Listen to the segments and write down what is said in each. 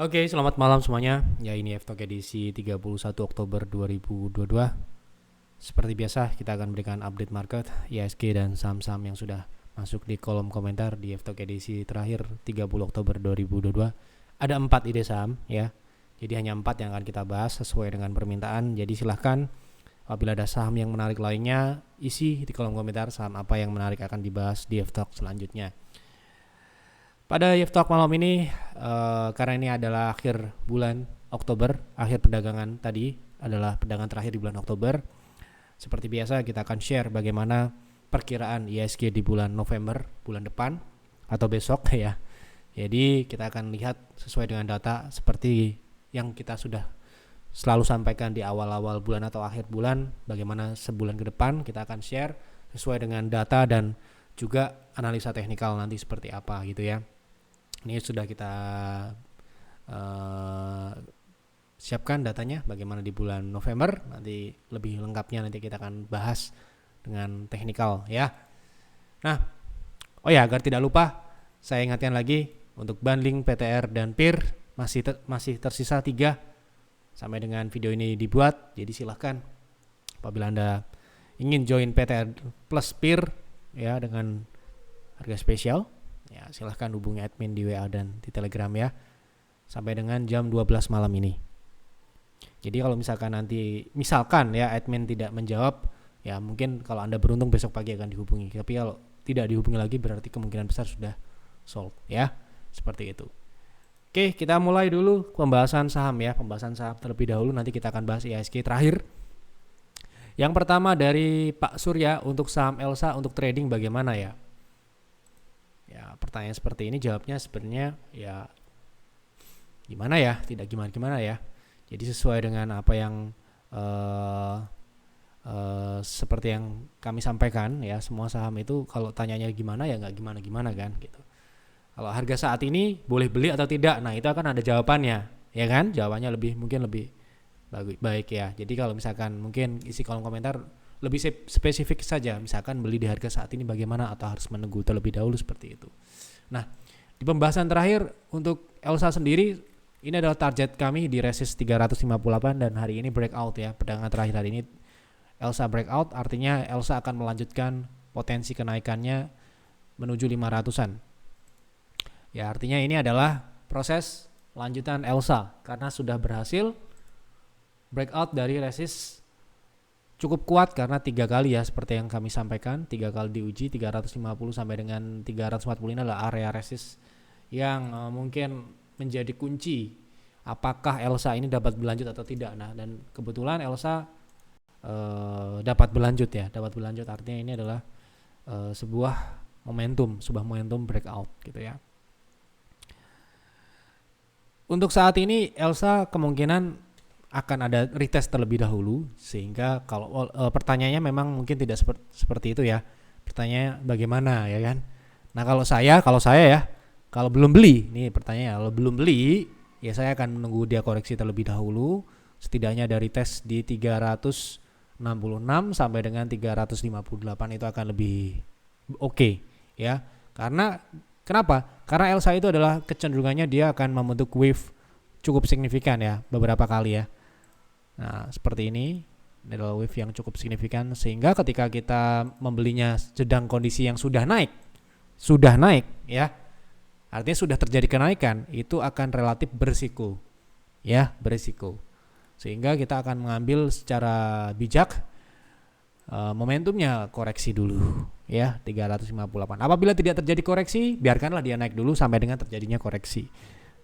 Oke, selamat malam semuanya. Ya, ini F-Talk edisi 31 Oktober 2022. Seperti biasa, kita akan berikan update market, IHSG dan saham-saham yang sudah masuk di kolom komentar di F-Talk edisi terakhir 30 Oktober 2022. Ada 4 ide saham ya. Jadi hanya 4 yang akan kita bahas sesuai dengan permintaan. Jadi silahkan apabila ada saham yang menarik lainnya, isi di kolom komentar saham apa yang menarik akan dibahas di F-Talk selanjutnya. Pada F-Talk malam ini, karena ini adalah akhir bulan Oktober, akhir perdagangan tadi adalah perdagangan terakhir di bulan Oktober. Seperti biasa kita akan share bagaimana perkiraan IHSG di bulan November, bulan depan atau besok ya. Jadi kita akan lihat sesuai dengan data seperti yang kita sudah selalu sampaikan di awal-awal bulan atau akhir bulan, bagaimana sebulan ke depan kita akan share sesuai dengan data dan juga analisa teknikal nanti seperti apa gitu ya. Ini sudah kita siapkan datanya bagaimana di bulan November. Nanti lebih lengkapnya nanti kita akan bahas dengan teknikal ya. Nah, agar tidak lupa saya ingatkan lagi untuk bundling PTR dan PIR masih tersisa 3 sampai dengan video ini dibuat. Jadi silahkan apabila Anda ingin join PTR plus PIR ya dengan harga spesial, ya silahkan hubungi admin di WA dan di Telegram ya sampai dengan jam 12 malam ini. Jadi kalau misalkan ya admin tidak menjawab, ya mungkin kalau Anda beruntung besok pagi akan dihubungi. Tapi kalau tidak dihubungi lagi berarti kemungkinan besar sudah sold ya. Seperti itu. Oke, kita mulai dulu pembahasan saham ya. Pembahasan saham terlebih dahulu, nanti kita akan bahas IHSG terakhir. Yang pertama dari Pak Surya, untuk saham Elsa untuk trading bagaimana ya? Ya, pertanyaan seperti ini jawabnya sebenarnya ya gimana ya, tidak gimana-gimana ya. Jadi sesuai dengan apa yang seperti yang kami sampaikan ya, semua saham itu kalau tanyanya gimana ya nggak gimana-gimana kan gitu. Kalau harga saat ini boleh beli atau tidak, nah itu akan ada jawabannya ya kan, jawabannya mungkin lebih baik ya. Jadi kalau misalkan mungkin isi kolom komentar lebih spesifik saja, misalkan beli di harga saat ini bagaimana atau harus menunggu terlebih dahulu seperti itu. Nah, di pembahasan terakhir untuk Elsa sendiri, ini adalah target kami di resist 358 dan hari ini breakout ya. Perdagangan terakhir hari ini Elsa breakout, artinya Elsa akan melanjutkan potensi kenaikannya menuju 500-an. Ya, artinya ini adalah proses lanjutan Elsa karena sudah berhasil breakout dari resist cukup kuat karena 3 kali ya seperti yang kami sampaikan, 3 kali diuji 350 sampai dengan 340 ini adalah area resist yang mungkin menjadi kunci apakah Elsa ini dapat berlanjut atau tidak. Nah, dan kebetulan Elsa dapat berlanjut artinya ini adalah sebuah momentum breakout gitu ya. Untuk saat ini Elsa kemungkinan akan ada retest terlebih dahulu, sehingga kalau pertanyaannya memang mungkin tidak seperti itu ya. Pertanyaannya bagaimana ya kan? Nah, kalau saya ya, kalau belum beli, nih pertanyaannya, kalau belum beli, ya saya akan menunggu dia koreksi terlebih dahulu, setidaknya dari tes di 366 sampai dengan 358 itu akan lebih oke ya. Karena kenapa? Karena Elsa itu adalah kecenderungannya dia akan membentuk wave cukup signifikan ya, beberapa kali ya. Nah, seperti ini adalah wave yang cukup signifikan sehingga ketika kita membelinya sedang kondisi yang sudah naik ya, artinya sudah terjadi kenaikan, itu akan relatif berisiko ya, sehingga kita akan mengambil secara bijak momentumnya koreksi dulu ya 358. Apabila tidak terjadi koreksi, biarkanlah dia naik dulu sampai dengan terjadinya koreksi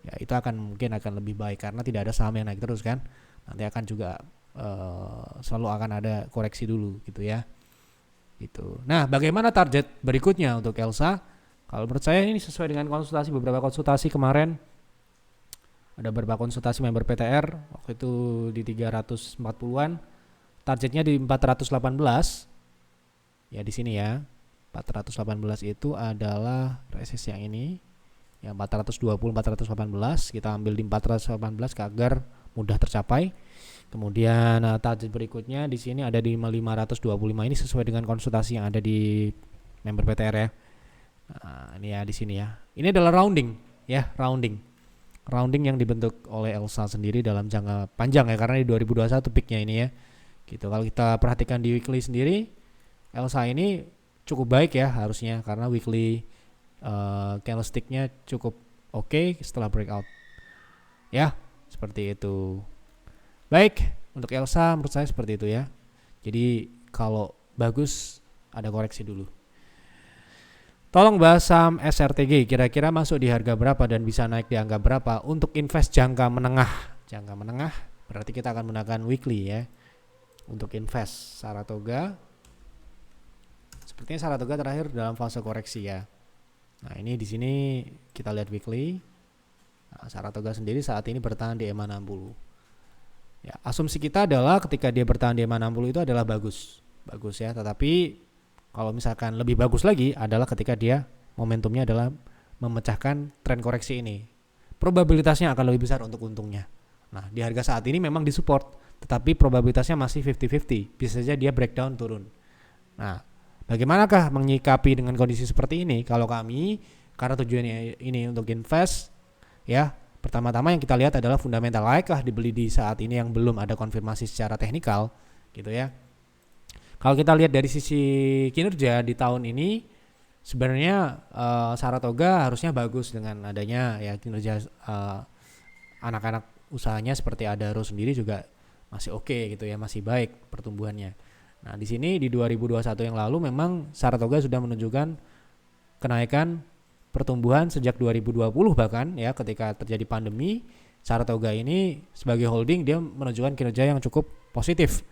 ya, itu mungkin akan lebih baik karena tidak ada saham yang naik terus kan, nanti akan juga selalu akan ada koreksi dulu gitu ya gitu. Nah, bagaimana target berikutnya untuk Elsa? Kalau menurut saya ini sesuai dengan beberapa konsultasi kemarin, ada beberapa konsultasi member PTR waktu itu di 340-an, targetnya di 418 ya, di sini ya 418 itu adalah resist yang ini ya, 420 418 kita ambil di 418 agar mudah tercapai. Kemudian target berikutnya di sini ada di 525, ini sesuai dengan konsultasi yang ada di member PTR ya. Nah, ini ya di sini ya. Ini adalah rounding. rounding yang dibentuk oleh Elsa sendiri dalam jangka panjang ya, karena di 2021 peaknya ini ya gitu. Kalau kita perhatikan di weekly sendiri, Elsa ini cukup baik ya harusnya, karena weekly candlesticknya cukup oke setelah breakout ya, seperti itu. Baik, untuk Elsa menurut saya seperti itu ya. Jadi kalau bagus ada koreksi dulu. Tolong bahas saham SRTG, kira-kira masuk di harga berapa dan bisa naik di angka berapa untuk invest jangka menengah. Jangka menengah berarti kita akan menggunakan weekly ya. Untuk invest Saratoga, sepertinya Saratoga terakhir dalam fase koreksi ya. Nah ini di sini kita lihat weekly. Nah, Saratoga sendiri saat ini bertahan di EMA 60. Ya, asumsi kita adalah ketika dia bertahan di EMA 60 itu adalah bagus ya. Tetapi kalau misalkan lebih bagus lagi adalah ketika dia momentumnya adalah memecahkan tren koreksi ini. Probabilitasnya akan lebih besar untuk untungnya. Nah di harga saat ini memang disupport, tetapi probabilitasnya masih 50-50. Bisa saja dia breakdown turun. Nah bagaimanakah menyikapi dengan kondisi seperti ini? Kalau kami, karena tujuannya ini untuk invest ya, pertama-tama yang kita lihat adalah fundamental, laikah dibeli di saat ini yang belum ada konfirmasi secara teknikal gitu ya. Kalau kita lihat dari sisi kinerja di tahun ini, sebenarnya Saratoga harusnya bagus dengan adanya ya kinerja anak-anak usahanya seperti Adaro sendiri juga masih oke gitu ya, masih baik pertumbuhannya. Nah di sini di 2021 yang lalu memang Saratoga sudah menunjukkan kenaikan pertumbuhan sejak 2020 bahkan ya, ketika terjadi pandemi Saratoga ini sebagai holding dia menunjukkan kinerja yang cukup positif.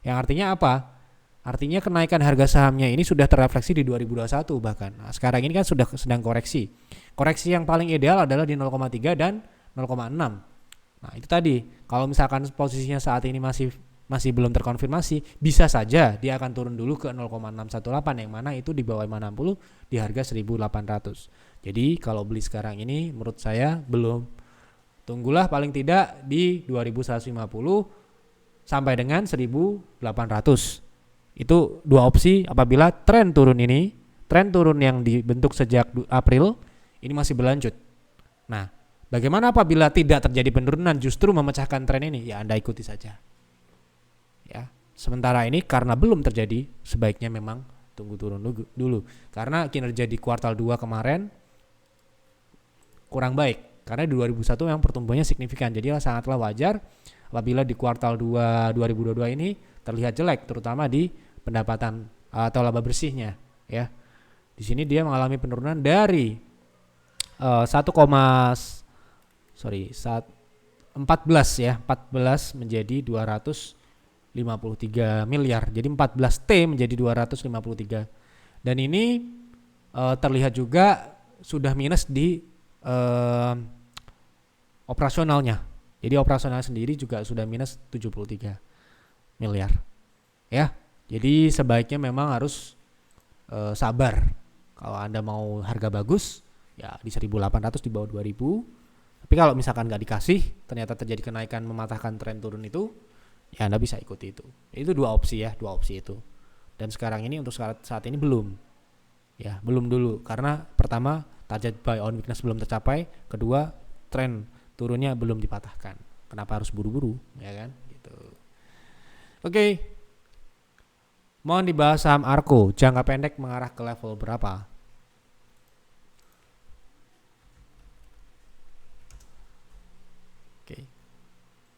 Yang artinya apa? Artinya kenaikan harga sahamnya ini sudah terrefleksi di 2021 bahkan. Nah, sekarang ini kan sudah sedang koreksi. Koreksi yang paling ideal adalah di 0,3 dan 0,6. Nah, itu tadi. Kalau misalkan posisinya saat ini masih belum terkonfirmasi, bisa saja dia akan turun dulu ke 0,618 yang mana itu di bawah 60 di harga 1.800. Jadi kalau beli sekarang ini menurut saya belum. Tunggulah paling tidak di 2.150 sampai dengan 1.800. Itu dua opsi apabila tren turun yang dibentuk sejak April ini masih berlanjut. Nah, bagaimana apabila tidak terjadi penurunan justru memecahkan tren ini? Ya Anda ikuti saja. Ya, sementara ini karena belum terjadi, sebaiknya memang tunggu turun dulu. Karena kinerja di kuartal 2 kemarin kurang baik. Karena di 2021 yang pertumbuhannya signifikan. Jadi sangatlah wajar apabila di kuartal 2 2022 ini terlihat jelek, terutama di pendapatan atau laba bersihnya ya. Di sini dia mengalami penurunan dari 14 ya, 14 menjadi 253 miliar. Jadi 14T menjadi 253. Dan ini terlihat juga sudah minus di operasionalnya. Jadi operasional sendiri juga sudah minus 73 miliar. Ya. Jadi sebaiknya memang harus sabar. Kalau Anda mau harga bagus, ya di 1.800 di bawah 2.000. Tapi kalau misalkan nggak dikasih, ternyata terjadi kenaikan mematahkan tren turun itu, ya Anda bisa ikuti itu. Itu dua opsi itu. Dan sekarang ini untuk saat ini belum. Ya, belum dulu. Karena pertama, target buy on weakness belum tercapai. Kedua, tren turunnya belum dipatahkan. Kenapa harus buru-buru, ya kan? Gitu. Oke. Mohon dibahas saham Arko, jangka pendek mengarah ke level berapa? Oke.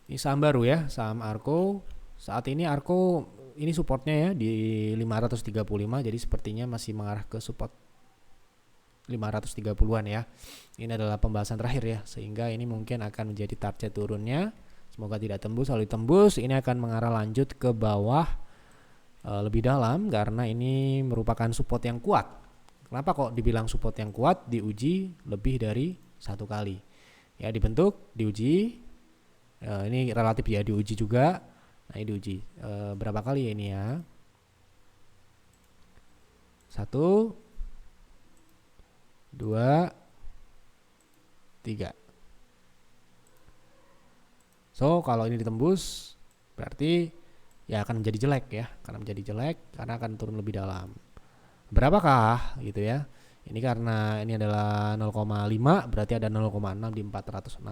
Ini saham baru ya, saham Arko. Saat ini Arko ini supportnya ya di 535, jadi sepertinya masih mengarah ke support 530-an ya. Ini adalah pembahasan terakhir ya, sehingga ini mungkin akan menjadi target turunnya. Semoga tidak tembus. Kalau ditembus ini akan mengarah lanjut ke bawah lebih dalam, karena ini merupakan support yang kuat. Kenapa kok dibilang support yang kuat? Diuji lebih dari satu kali ya, dibentuk, diuji, ini relatif ya, diuji juga. Nah ini diuji berapa kali ya ini ya, 1, 2, 3. So kalau ini ditembus berarti ya akan menjadi jelek ya, karena akan turun lebih dalam. Berapakah gitu ya? Ini karena ini adalah 0,5 berarti ada 0,6 di 465.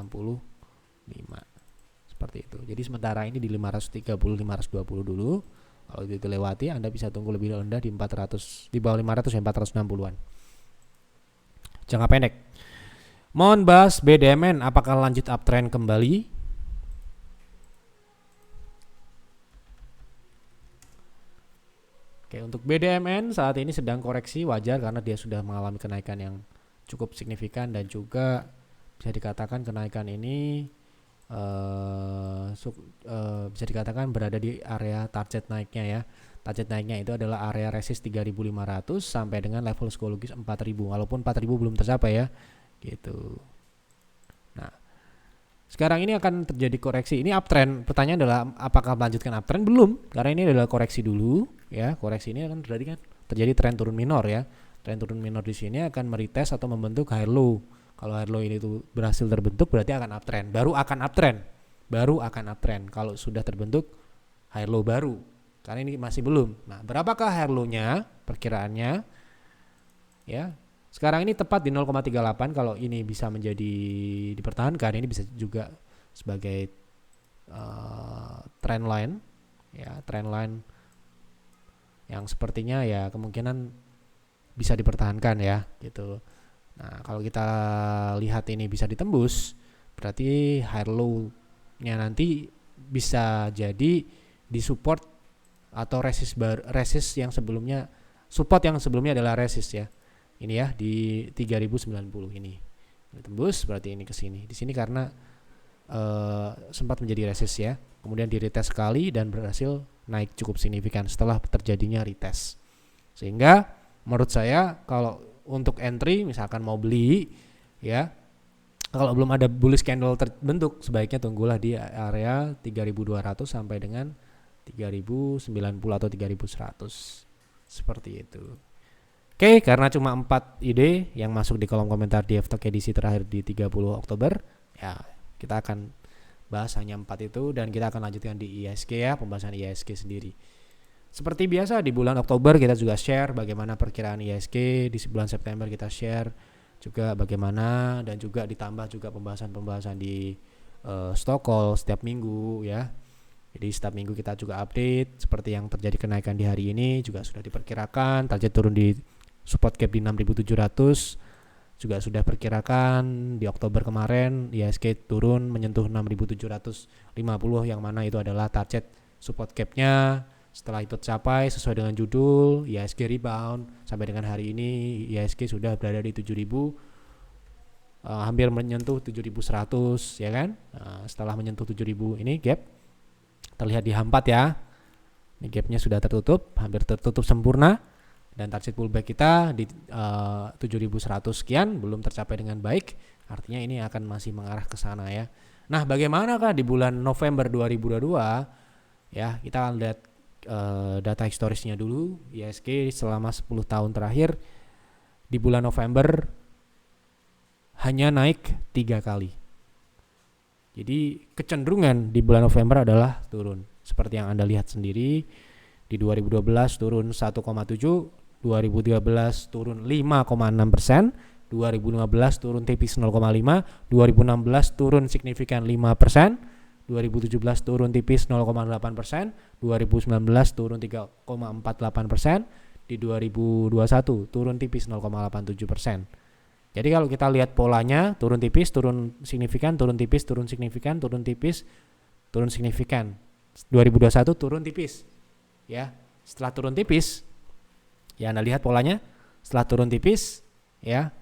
Seperti itu. Jadi sementara ini di 530 520 dulu. Kalau itu lewati Anda bisa tunggu lebih rendah di 400, di bawah 500 ya 460-an. Jangka pendek. Mohon bahas BDMN apakah lanjut uptrend kembali? Oke, untuk BDMN saat ini sedang koreksi, wajar karena dia sudah mengalami kenaikan yang cukup signifikan dan juga bisa dikatakan kenaikan ini bisa dikatakan berada di area target naiknya ya. Target naiknya itu adalah area resist 3.500 sampai dengan level psikologis 4.000. Walaupun 4.000 belum tercapai ya. Gitu. Nah, sekarang ini akan terjadi koreksi. Ini uptrend. Pertanyaan adalah apakah melanjutkan uptrend? Belum, karena ini adalah koreksi dulu ya. Koreksi ini akan terjadi tren turun minor ya. Tren turun minor di sini akan meretest atau membentuk high low. Kalau high low ini tuh berhasil terbentuk berarti akan uptrend. Baru akan uptrend. Kalau sudah terbentuk high low baru. Karena ini masih belum. Nah, berapakah high low-nya? Perkiraannya ya. Sekarang ini tepat di 0,38. Kalau ini bisa menjadi dipertahankan, ini bisa juga sebagai trend line ya, trend line yang sepertinya ya kemungkinan bisa dipertahankan ya gitu. Nah, kalau kita lihat ini bisa ditembus, berarti high low-nya nanti bisa jadi di support atau resist yang sebelumnya, support yang sebelumnya adalah resist ya. Ini ya di 3090 ini. Tembus berarti ini ke sini. Di sini karena sempat menjadi resist ya. Kemudian di retest sekali dan berhasil naik cukup signifikan setelah terjadinya retest. Sehingga menurut saya kalau untuk entry misalkan mau beli ya, kalau belum ada bullish candle terbentuk sebaiknya tunggulah di area 3200 sampai dengan 3090 atau 3100 seperti itu. Oke, karena cuma 4 ide yang masuk di kolom komentar di FTOK edisi terakhir di 30 Oktober ya, kita akan bahas hanya 4 itu dan kita akan lanjutkan di ISG ya, pembahasan ISG sendiri. Seperti biasa di bulan Oktober kita juga share bagaimana perkiraan ISG, di bulan September kita share juga bagaimana, dan juga ditambah juga pembahasan-pembahasan di stock call setiap minggu ya. Jadi setiap minggu kita juga update seperti yang terjadi kenaikan di hari ini juga sudah diperkirakan, target turun di support gap di 6.700 juga sudah perkirakan di Oktober kemarin ISG turun menyentuh 6.750 yang mana itu adalah target support gapnya. Setelah itu tercapai sesuai dengan judul, ISG rebound sampai dengan hari ini ISG sudah berada di 7.000, hampir menyentuh 7.100 ya kan. Setelah menyentuh 7.000 ini gap terlihat di H4 ya. Ini gapnya sudah tertutup, hampir tertutup sempurna, dan target pullback kita di 7.100 sekian belum tercapai dengan baik. Artinya ini akan masih mengarah ke sana ya. Nah, bagaimanakah di bulan November 2022 ya? Kita akan lihat data historisnya dulu. ISG selama 10 tahun terakhir di bulan November hanya naik 3 kali. Jadi kecenderungan di bulan November adalah turun. Seperti yang Anda lihat sendiri, di 2012 turun 1,7, 2013 turun 5,6%, 2015 turun tipis 0,5, 2016 turun signifikan 5%, 2017 turun tipis 0,8%, 2019 turun 3,48%, di 2021 turun tipis 0,87%. Jadi kalau kita lihat polanya, turun tipis, turun signifikan, turun tipis, turun signifikan, turun tipis, turun signifikan. 2021 turun tipis. Ya, setelah turun tipis, ya Anda lihat polanya, setelah turun tipis, ya.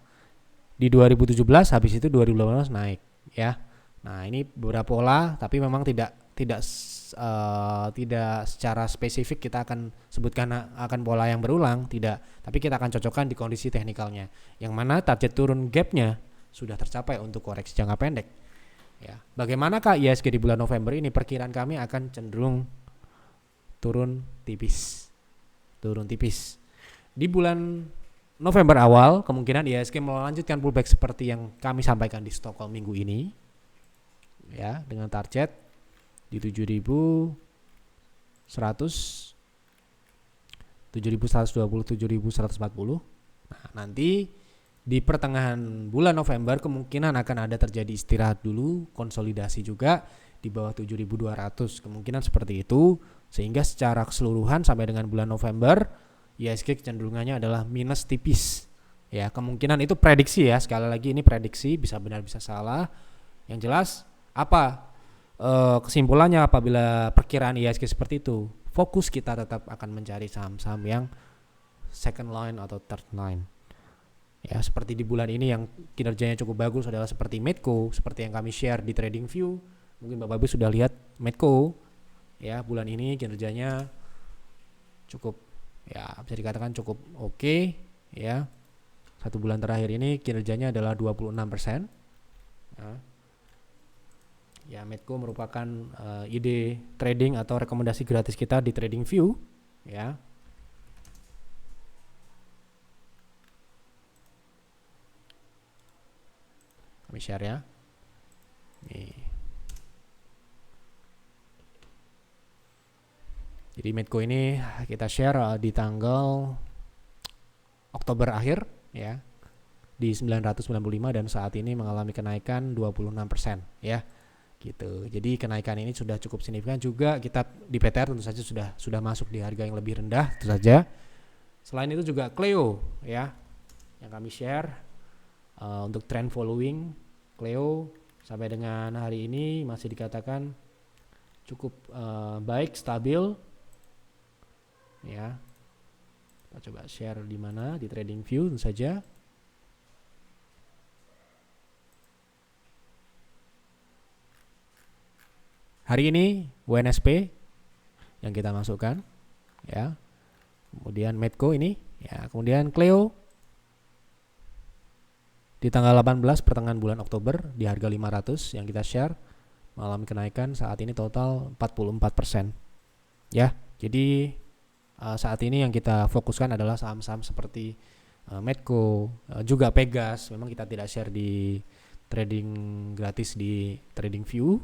Di 2017 habis itu 2018 naik, ya. Nah, ini beberapa pola tapi memang tidak secara spesifik kita akan sebutkan akan pola yang berulang, tidak, tapi kita akan cocokkan di kondisi teknikalnya yang mana target turun gapnya sudah tercapai untuk koreksi jangka pendek ya. Bagaimanakah ISG di bulan November ini? Perkiraan kami akan cenderung turun tipis di bulan November awal. Kemungkinan ISG melanjutkan pullback seperti yang kami sampaikan di Stockholm minggu ini ya, dengan target di 7.100, 7.120, 7.140. Nah, nanti Di pertengahan bulan November kemungkinan akan ada terjadi istirahat dulu, konsolidasi juga di bawah 7.200, kemungkinan seperti itu, sehingga secara keseluruhan sampai dengan bulan November IHSG kecenderungannya adalah minus tipis. Ya, kemungkinan itu prediksi ya, sekali lagi ini prediksi, bisa benar bisa salah. Yang jelas apa kesimpulannya apabila perkiraan IHSG seperti itu? Fokus kita tetap akan mencari saham-saham yang second line atau third line. Ya, seperti di bulan ini yang kinerjanya cukup bagus adalah seperti Medco, seperti yang kami share di TradingView. Mungkin Bapak Ibu sudah lihat Medco. Ya, bulan ini kinerjanya cukup, ya bisa dikatakan cukup oke, ya. Satu bulan terakhir ini kinerjanya adalah 26%. Ya, Medco merupakan ide trading atau rekomendasi gratis kita di TradingView, ya. Kami share ya. Nih. Jadi Medco ini kita share di tanggal Oktober akhir ya, di 995 dan saat ini mengalami kenaikan 26% ya. Gitu. Jadi kenaikan ini sudah cukup signifikan juga. Kita di PTR tentu saja sudah masuk di harga yang lebih rendah tentu saja. Selain itu juga Cleo ya, yang kami share untuk trend following. Cleo sampai dengan hari ini masih dikatakan cukup baik, stabil ya. Kita coba share di mana, di TradingView tentu saja. Hari ini WNSP yang kita masukkan ya. Kemudian Medco ini ya, kemudian Cleo di tanggal 18 pertengahan bulan Oktober di harga 500 yang kita share mengalami kenaikan saat ini total 44%. Ya, jadi saat ini yang kita fokuskan adalah saham-saham seperti Medco, juga Pegas. Memang kita tidak share di trading gratis di TradingView,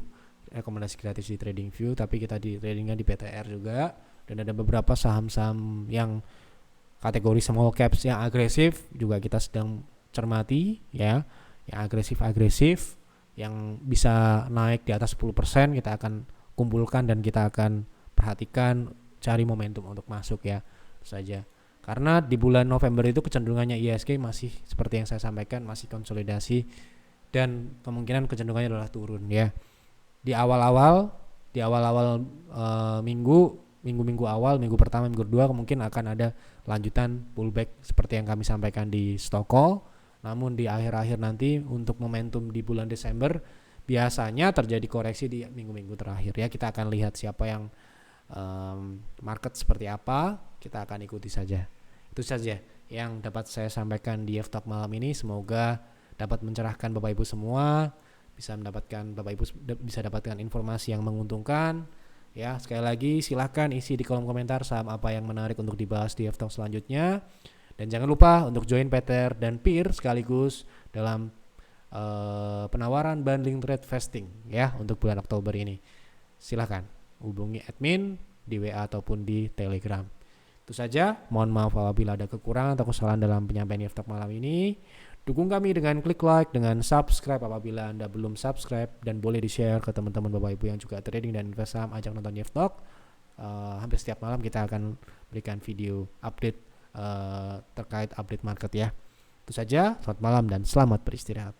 rekomendasi gratis di TradingView, tapi kita di tradingnya di PTR juga. Dan ada beberapa saham-saham yang kategori small caps yang agresif juga kita sedang cermati ya, yang agresif yang bisa naik di atas 10%, kita akan kumpulkan dan kita akan perhatikan, cari momentum untuk masuk ya saja. Karena di bulan November itu kecenderungannya IHSG masih seperti yang saya sampaikan, masih konsolidasi dan kemungkinan kecenderungannya adalah turun ya. Di awal-awal minggu awal, minggu pertama, minggu kedua kemungkinan akan ada lanjutan pullback seperti yang kami sampaikan di stock call. Namun di akhir-akhir nanti untuk momentum di bulan Desember biasanya terjadi koreksi di minggu-minggu terakhir ya. Kita akan lihat siapa yang market seperti apa, kita akan ikuti saja. Itu saja yang dapat saya sampaikan di F-Talk malam ini. Semoga dapat mencerahkan Bapak Ibu semua, Bapak Ibu bisa dapatkan informasi yang menguntungkan. Ya, sekali lagi silahkan isi di kolom komentar saham apa yang menarik untuk dibahas di F-Talk selanjutnya. Dan jangan lupa untuk join PTR dan PIR sekaligus dalam penawaran bundling trade vesting ya untuk bulan Oktober ini. Silahkan hubungi admin di WA ataupun di Telegram. Itu saja, mohon maaf apabila ada kekurangan atau kesalahan dalam penyampaian F-Talk malam ini. Dukung kami dengan klik like, dengan subscribe apabila Anda belum subscribe, dan boleh di-share ke teman-teman Bapak Ibu yang juga trading dan invest saham. Ajak nonton F-Talk. Hampir setiap malam kita akan berikan video update terkait update market ya. Itu saja, selamat malam dan selamat beristirahat.